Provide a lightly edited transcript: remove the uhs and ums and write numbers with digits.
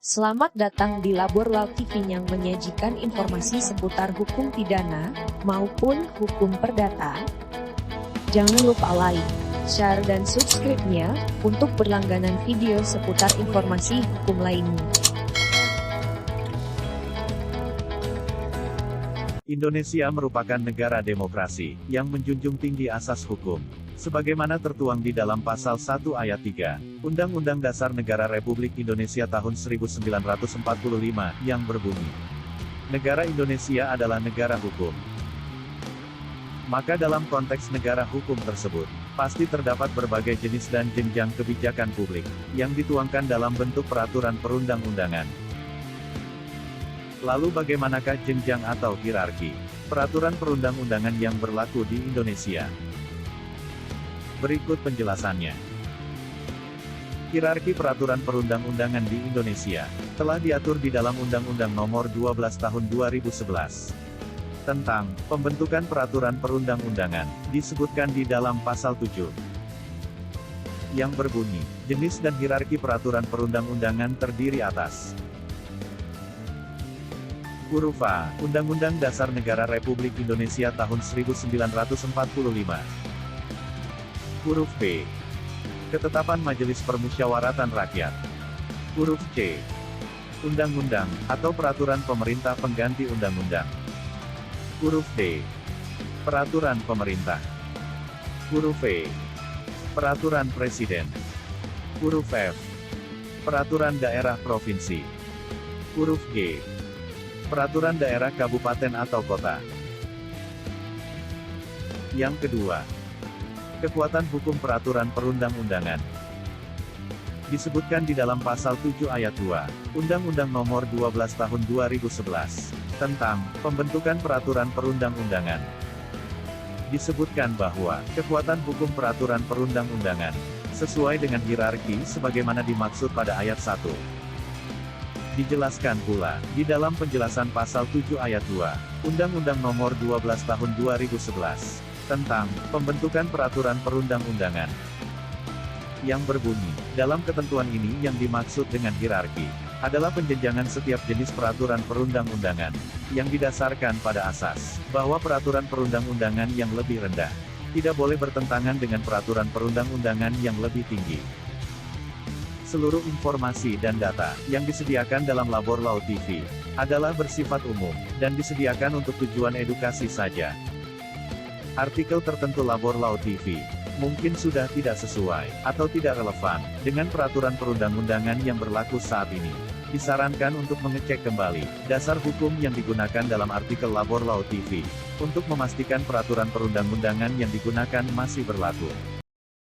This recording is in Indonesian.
Selamat datang di Labor Law TV yang menyajikan informasi seputar hukum pidana maupun hukum perdata. Jangan lupa like, share dan subscribe-nya untuk berlangganan video seputar informasi hukum lainnya. Indonesia merupakan negara demokrasi yang menjunjung tinggi asas hukum, sebagaimana tertuang di dalam Pasal 1 Ayat 3, Undang-Undang Dasar Negara Republik Indonesia tahun 1945 yang berbunyi, Negara Indonesia adalah negara hukum. Maka dalam konteks negara hukum tersebut, pasti terdapat berbagai jenis dan jenjang kebijakan publik, yang dituangkan dalam bentuk peraturan perundang-undangan. Lalu bagaimanakah jenjang atau hierarki peraturan perundang-undangan yang berlaku di Indonesia? Berikut penjelasannya. Hierarki peraturan perundang-undangan di Indonesia telah diatur di dalam Undang-Undang Nomor 12 Tahun 2011 tentang pembentukan peraturan perundang-undangan, disebutkan di dalam Pasal 7 yang berbunyi, jenis dan hierarki peraturan perundang-undangan terdiri atas Huruf A, Undang-Undang Dasar Negara Republik Indonesia tahun 1945. Huruf B, Ketetapan Majelis Permusyawaratan Rakyat. Huruf C, Undang-undang, atau peraturan pemerintah pengganti undang-undang. Huruf D, Peraturan pemerintah. Huruf E, Peraturan Presiden. Huruf F, Peraturan daerah provinsi. Huruf G, Peraturan daerah kabupaten atau kota. Yang kedua, kekuatan hukum peraturan perundang-undangan. Disebutkan di dalam Pasal 7 Ayat 2, Undang-Undang Nomor 12 Tahun 2011, tentang pembentukan peraturan perundang-undangan. Disebutkan bahwa, kekuatan hukum peraturan perundang-undangan, sesuai dengan hierarki sebagaimana dimaksud pada ayat 1. Dijelaskan pula, di dalam penjelasan Pasal 7 Ayat 2, Undang-Undang Nomor 12 Tahun 2011, tentang pembentukan peraturan perundang-undangan, yang berbunyi, dalam ketentuan ini yang dimaksud dengan hierarki, adalah penjenjangan setiap jenis peraturan perundang-undangan, yang didasarkan pada asas, bahwa peraturan perundang-undangan yang lebih rendah, tidak boleh bertentangan dengan peraturan perundang-undangan yang lebih tinggi. Seluruh informasi dan data yang disediakan dalam Labor Law TV adalah bersifat umum dan disediakan untuk tujuan edukasi saja. Artikel tertentu Labor Law TV mungkin sudah tidak sesuai atau tidak relevan dengan peraturan perundang-undangan yang berlaku saat ini. Disarankan untuk mengecek kembali dasar hukum yang digunakan dalam artikel Labor Law TV untuk memastikan peraturan perundang-undangan yang digunakan masih berlaku.